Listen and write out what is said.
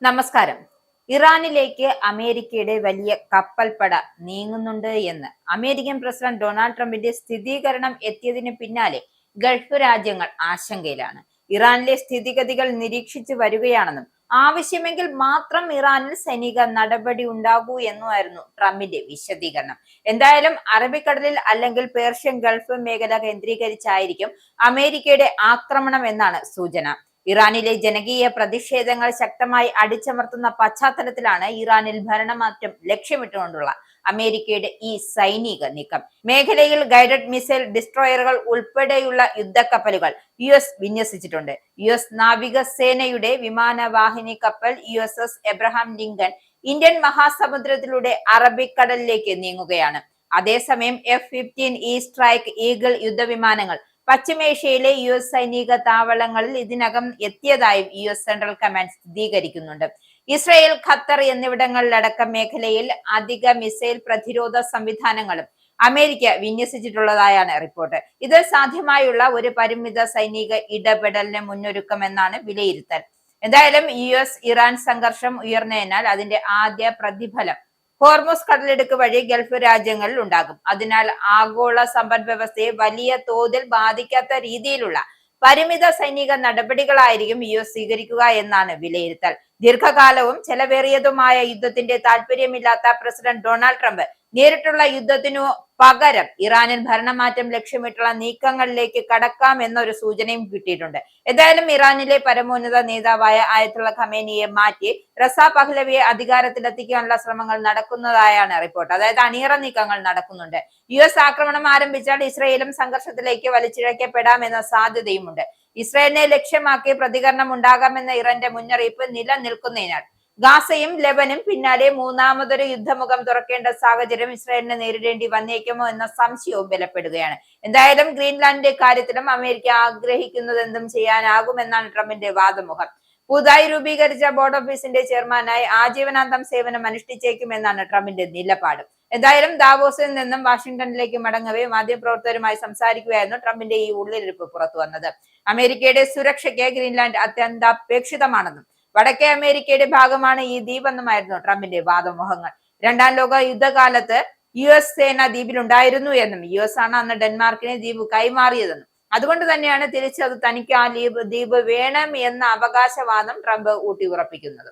നമസ്കാരം. ഇറാനിലേക്ക് അമേരിക്കയുടെ വലിയ കപ്പൽപ്പട നീങ്ങുന്നുണ്ട് എന്ന് അമേരിക്കൻ പ്രസിഡന്റ് ഡൊണാൾഡ് ട്രംപിന്റെ സ്ഥിരീകരണം എത്തിയതിന് പിന്നാലെ ഗൾഫ് രാജ്യങ്ങൾ ആശങ്കയിലാണ്. ഇറാനിലെ സ്ഥിതിഗതികൾ നിരീക്ഷിച്ചു വരികയാണെന്നും ആവശ്യമെങ്കിൽ മാത്രം ഇറാനിൽ സൈനിക നടപടി ഉണ്ടാകൂ എന്നുമായിരുന്നു ട്രംപിന്റെ വിശദീകരണം. എന്തായാലും അറബിക്കടലിൽ അല്ലെങ്കിൽ പേർഷ്യൻ ഗൾഫ് മേഖല കേന്ദ്രീകരിച്ചായിരിക്കും അമേരിക്കയുടെ ആക്രമണം എന്നാണ് സൂചന. ഇറാനിലെ ജനകീയ പ്രതിഷേധങ്ങൾ ശക്തമായി അടിച്ചമർത്തുന്ന പശ്ചാത്തലത്തിലാണ് ഇറാനിൽ ഭരണമാറ്റം ലക്ഷ്യമിട്ടുകൊണ്ടുള്ള അമേരിക്കയുടെ ഈ സൈനിക നീക്കം. മേഖലയിൽ ഗൈഡഡ് മിസൈൽ ഡിസ്ട്രോയറുകൾ ഉൾപ്പെടെയുള്ള യുദ്ധക്കപ്പലുകൾ US വിന്യസിച്ചിട്ടുണ്ട്. US നാവികസേനയുടെ വിമാനവാഹിനി കപ്പൽ USS എബ്രഹാം ലിങ്കൺ ഇന്ത്യൻ മഹാസമുദ്രത്തിലൂടെ അറബിക്കടലിലേക്ക് നീങ്ങുകയാണ്. അതേസമയം F-15E സ്ട്രൈക്ക് ഈഗിൾ യുദ്ധവിമാനങ്ങൾ പശ്ചിമേഷ്യയിലെ US സൈനിക താവളങ്ങളിൽ ഇതിനകം എത്തിയതായും US സെൻട്രൽ കമാൻഡ് സ്ഥിരീകരിക്കുന്നുണ്ട്. ഇസ്രയേൽ, ഖത്തർ എന്നിവിടങ്ങളിലടക്കം മേഖലയിൽ അധിക മിസൈൽ പ്രതിരോധ സംവിധാനങ്ങളും അമേരിക്ക വിന്യസിച്ചിട്ടുള്ളതായാണ് റിപ്പോർട്ട്. ഇത് സാധ്യമായുള്ള ഒരു പരിമിത സൈനിക ഇടപെടലിന് മുന്നൊരുക്കമെന്നാണ് വിലയിരുത്തൽ. എന്തായാലും US ഇറാൻ സംഘർഷം ഉയർന്നതിനാൽ അതിന്റെ ആദ്യ പ്രതിഫലം ഹോർമുസ് കടലിടുക്ക് വഴി ഗൾഫ് രാജ്യങ്ങളിൽ ഉണ്ടാകും. അതിനാൽ ആഗോള സമ്പദ് വ്യവസ്ഥയെ വലിയ തോതിൽ ബാധിക്കാത്ത രീതിയിലുള്ള പരിമിത സൈനിക നടപടികളായിരിക്കും US സ്വീകരിക്കുക എന്നാണ് വിലയിരുത്തൽ. ദീർഘകാലവും ചെലവേറിയതുമായ യുദ്ധത്തിന്റെ താല്പര്യമില്ലാത്ത പ്രസിഡന്റ് ഡൊണാൾഡ് ട്രംപ് നേരിട്ടുള്ള യുദ്ധത്തിനു പകരം ഇറാനിൽ ഭരണമാറ്റം ലക്ഷ്യമിട്ടുള്ള നീക്കങ്ങളിലേക്ക് കടക്കാം എന്നൊരു സൂചനയും കിട്ടിയിട്ടുണ്ട്. എന്തായാലും ഇറാനിലെ പരമോന്നത നേതാവായ ആയത്തുള്ള ഖമേനിയെ മാറ്റി റസാ പഹ്ലവിയെ അധികാരത്തിലെത്തിക്കാനുള്ള ശ്രമങ്ങൾ നടക്കുന്നതായാണ് റിപ്പോർട്ട്. അതായത് അണിയറ നീക്കങ്ങൾ നടക്കുന്നുണ്ട്. US ആക്രമണം ആരംഭിച്ചാൽ ഇസ്രയേലും സംഘർഷത്തിലേക്ക് വലിച്ചിഴക്കപ്പെടാമെന്ന സാധ്യതയുമുണ്ട്. ഇസ്രയേലിനെ ലക്ഷ്യമാക്കി പ്രതികരണം ഉണ്ടാകാമെന്ന ഇറാന്റെ മുന്നറിയിപ്പ് നിലനിൽക്കുന്നതിനാൽ ഗാസയും ലെബനും പിന്നാലെ മൂന്നാമതൊരു യുദ്ധമുഖം തുറക്കേണ്ട സാഹചര്യം ഇസ്രായേലിന് നേരിടേണ്ടി വന്നേക്കുമോ എന്ന സംശയവും ബലപ്പെടുകയാണ്. എന്തായാലും ഗ്രീൻലാൻഡിന്റെ കാര്യത്തിലും അമേരിക്ക ആഗ്രഹിക്കുന്നതെന്തും ചെയ്യാനാകുമെന്നാണ് ട്രംപിന്റെ വാദമുഖം. പുതുതായി രൂപീകരിച്ച ബോർഡ് ഓഫീസിന്റെ ചെയർമാനായി ആജീവനാന്തം സേവനം അനുഷ്ഠിച്ചേക്കുമെന്നാണ് ട്രംപിന്റെ നിലപാട്. എന്തായാലും ദാവോസിൽ നിന്നും വാഷിംഗ്ടണിലേക്ക് മടങ്ങവേ മാധ്യമപ്രവർത്തകരുമായി സംസാരിക്കുകയായിരുന്നു ട്രംപിന്റെ ഈ ഉള്ളിലിരിപ്പ് പുറത്തു വന്നത്. അമേരിക്കയുടെ സുരക്ഷയ്ക്ക് ഗ്രീൻലാൻഡ് അത്യന്താപേക്ഷിതമാണെന്നും വടക്കേ അമേരിക്കയുടെ ഭാഗമാണ് ഈ ദ്വീപെന്നുമായിരുന്നു ട്രംപിന്റെ വാദമുഖങ്ങൾ. രണ്ടാം ലോക യുദ്ധകാലത്ത് US സേന ദ്വീപിലുണ്ടായിരുന്നു എന്നും US ആണ് അന്ന് ഡെൻമാർക്കിനെ ദ്വീപ് കൈമാറിയതെന്നും അതുകൊണ്ട് തന്നെയാണ് തിരിച്ചത് തനിക്ക് ആ ദ്വീപ് വേണം എന്ന അവകാശവാദം ട്രംപ് ഊട്ടി ഉറപ്പിക്കുന്നത്.